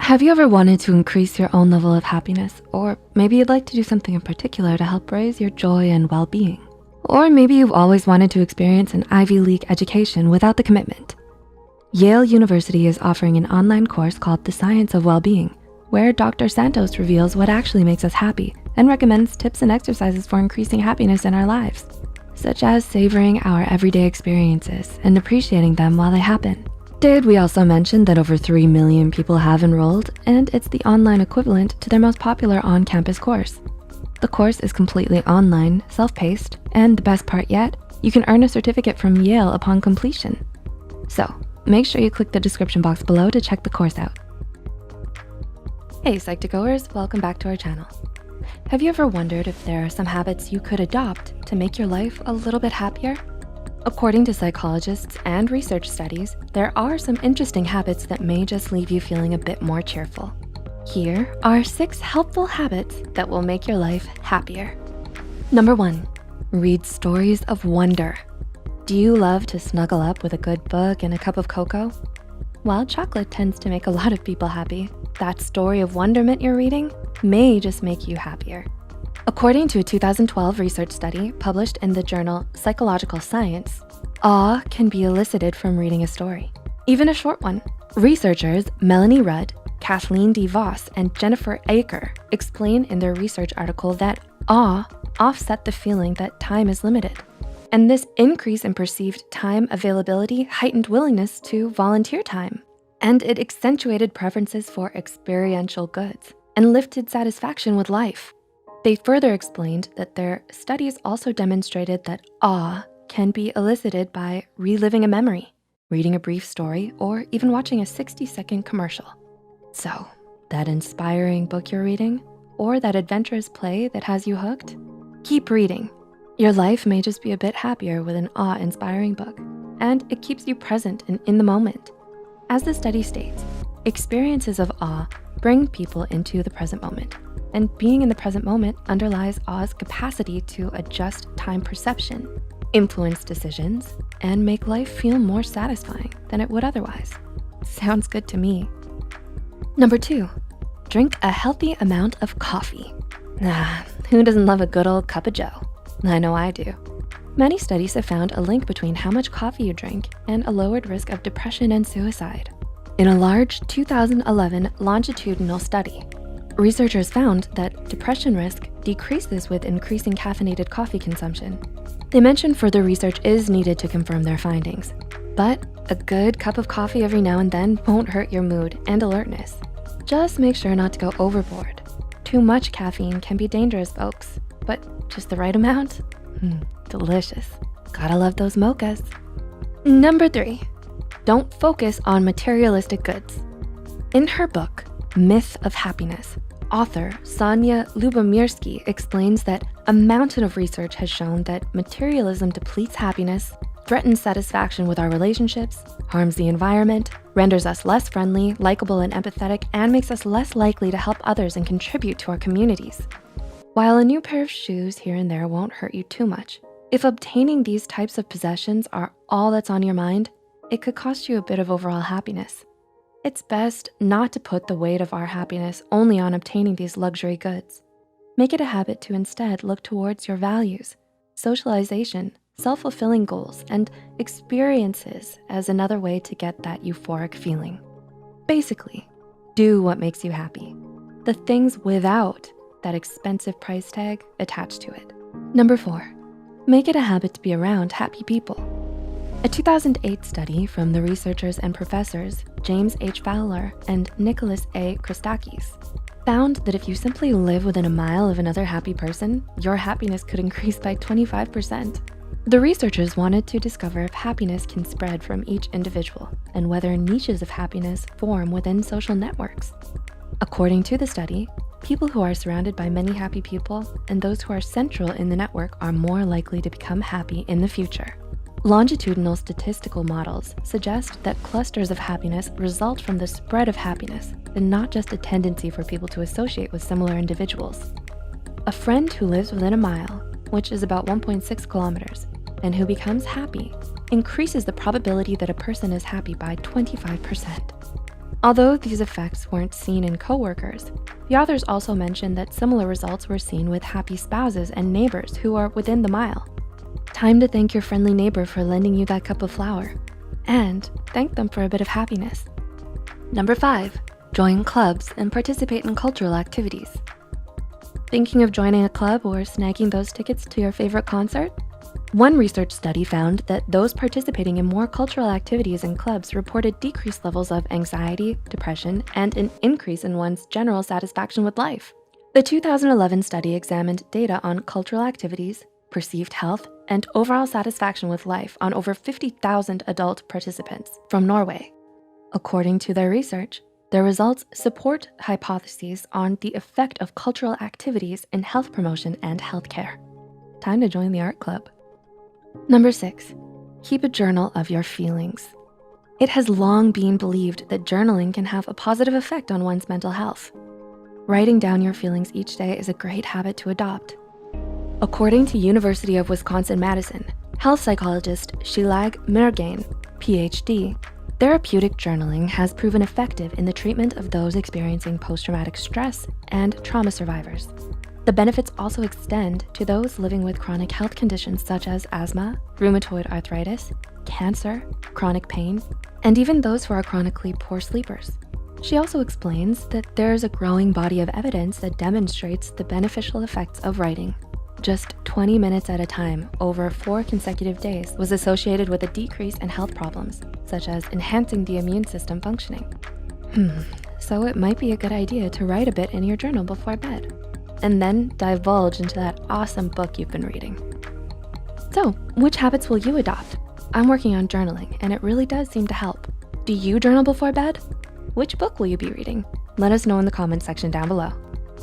Have you ever wanted to increase your own level of happiness? Or maybe you'd like to do something in particular to help raise your joy and well-being? Or maybe you've always wanted to experience an Ivy League education without the commitment. Yale University is offering an online course called The Science of Well-Being, where Dr. Santos reveals what actually makes us happy and recommends tips and exercises for increasing happiness in our lives, such as savoring our everyday experiences and appreciating them while they happen. Did we also mention that over 3 million people have enrolled, and it's the online equivalent to their most popular on-campus course. The course is completely online, self-paced, and the best part yet, you can earn a certificate from Yale upon completion. So make sure you click the description box below to check the course out. Hey Psych2Goers, welcome back to our channel. Have you ever wondered if there are some habits you could adopt to make your life a little bit happier? According to psychologists and research studies, there are some interesting habits that may just leave you feeling a bit more cheerful. Here are 6 helpful habits that will make your life happier. Number 1, read stories of wonder. Do you love to snuggle up with a good book and a cup of cocoa? While chocolate tends to make a lot of people happy, that story of wonderment you're reading may just make you happier. According to a 2012 research study published in the journal Psychological Science, awe can be elicited from reading a story, even a short one. Researchers Melanie Rudd, Kathleen D. Voss, and Jennifer Aker explain in their research article that awe offset the feeling that time is limited. And this increase in perceived time availability heightened willingness to volunteer time. And it accentuated preferences for experiential goods and lifted satisfaction with life. They further explained that their studies also demonstrated that awe can be elicited by reliving a memory, reading a brief story, or even watching a 60-second commercial. So, that inspiring book you're reading, or that adventurous play that has you hooked? Keep reading. Your life may just be a bit happier with an awe-inspiring book, and it keeps you present and in the moment. As the study states, experiences of awe bring people into the present moment. And being in the present moment underlies awe's capacity to adjust time perception, influence decisions, and make life feel more satisfying than it would otherwise. Sounds good to me. Number 2, drink a healthy amount of coffee. Who doesn't love a good old cup of joe? I know I do. Many studies have found a link between how much coffee you drink and a lowered risk of depression and suicide. In a large 2011 longitudinal study, researchers found that depression risk decreases with increasing caffeinated coffee consumption. They mentioned further research is needed to confirm their findings, but a good cup of coffee every now and then won't hurt your mood and alertness. Just make sure not to go overboard. Too much caffeine can be dangerous, folks, but just the right amount? Delicious. Gotta love those mochas. Number 3, don't focus on materialistic goods. In her book, Myth of Happiness, author Sonia Lubomirsky explains that a mountain of research has shown that materialism depletes happiness, threatens satisfaction with our relationships, harms the environment, renders us less friendly, likable, and empathetic, and makes us less likely to help others and contribute to our communities. While a new pair of shoes here and there won't hurt you too much, if obtaining these types of possessions are all that's on your mind, it could cost you a bit of overall happiness. It's best not to put the weight of our happiness only on obtaining these luxury goods. Make it a habit to instead look towards your values, socialization, self-fulfilling goals, and experiences as another way to get that euphoric feeling. Basically, do what makes you happy. The things without that expensive price tag attached to it. Number 4, make it a habit to be around happy people. A 2008 study from the researchers and professors James H. Fowler and Nicholas A. Christakis found that if you simply live within a mile of another happy person, your happiness could increase by 25%. The researchers wanted to discover if happiness can spread from each individual and whether niches of happiness form within social networks. According to the study, people who are surrounded by many happy people and those who are central in the network are more likely to become happy in the future. Longitudinal statistical models suggest that clusters of happiness result from the spread of happiness and not just a tendency for people to associate with similar individuals. A friend who lives within a mile, which is about 1.6 kilometers, and who becomes happy increases the probability that a person is happy by 25%. Although these effects weren't seen in coworkers, the authors also mentioned that similar results were seen with happy spouses and neighbors who are within the mile. Time to thank your friendly neighbor for lending you that cup of flour, and thank them for a bit of happiness. Number 5, join clubs and participate in cultural activities. Thinking of joining a club or snagging those tickets to your favorite concert? One research study found that those participating in more cultural activities in clubs reported decreased levels of anxiety, depression, and an increase in one's general satisfaction with life. The 2011 study examined data on cultural activities, perceived health, and overall satisfaction with life on over 50,000 adult participants from Norway. According to their research, their results support hypotheses on the effect of cultural activities in health promotion and healthcare. Time to join the art club. Number 6, keep a journal of your feelings. It has long been believed that journaling can have a positive effect on one's mental health. Writing down your feelings each day is a great habit to adopt. According to University of Wisconsin-Madison, health psychologist Shilag Mirgain, PhD, therapeutic journaling has proven effective in the treatment of those experiencing post-traumatic stress and trauma survivors. The benefits also extend to those living with chronic health conditions such as asthma, rheumatoid arthritis, cancer, chronic pain, and even those who are chronically poor sleepers. She also explains that there's a growing body of evidence that demonstrates the beneficial effects of writing. Just 20 minutes at a time over 4 consecutive days was associated with a decrease in health problems, such as enhancing the immune system functioning. So it might be a good idea to write a bit in your journal before bed, and then divulge into that awesome book you've been reading. So, which habits will you adopt? I'm working on journaling, and it really does seem to help. Do you journal before bed? Which book will you be reading? Let us know in the comments section down below.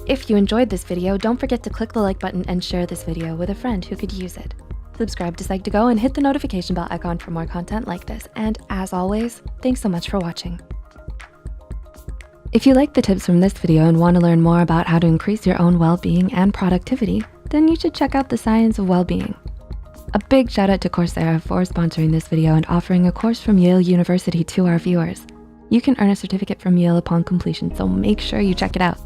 If you enjoyed this video, don't forget to click the like button and share this video with a friend who could use it. Subscribe to Psych2Go and hit the notification bell icon for more content like this. And as always, thanks so much for watching. If you liked the tips from this video and want to learn more about how to increase your own well-being and productivity, then you should check out The Science of Wellbeing. A big shout out to Coursera for sponsoring this video and offering a course from Yale University to our viewers. You can earn a certificate from Yale upon completion, so make sure you check it out.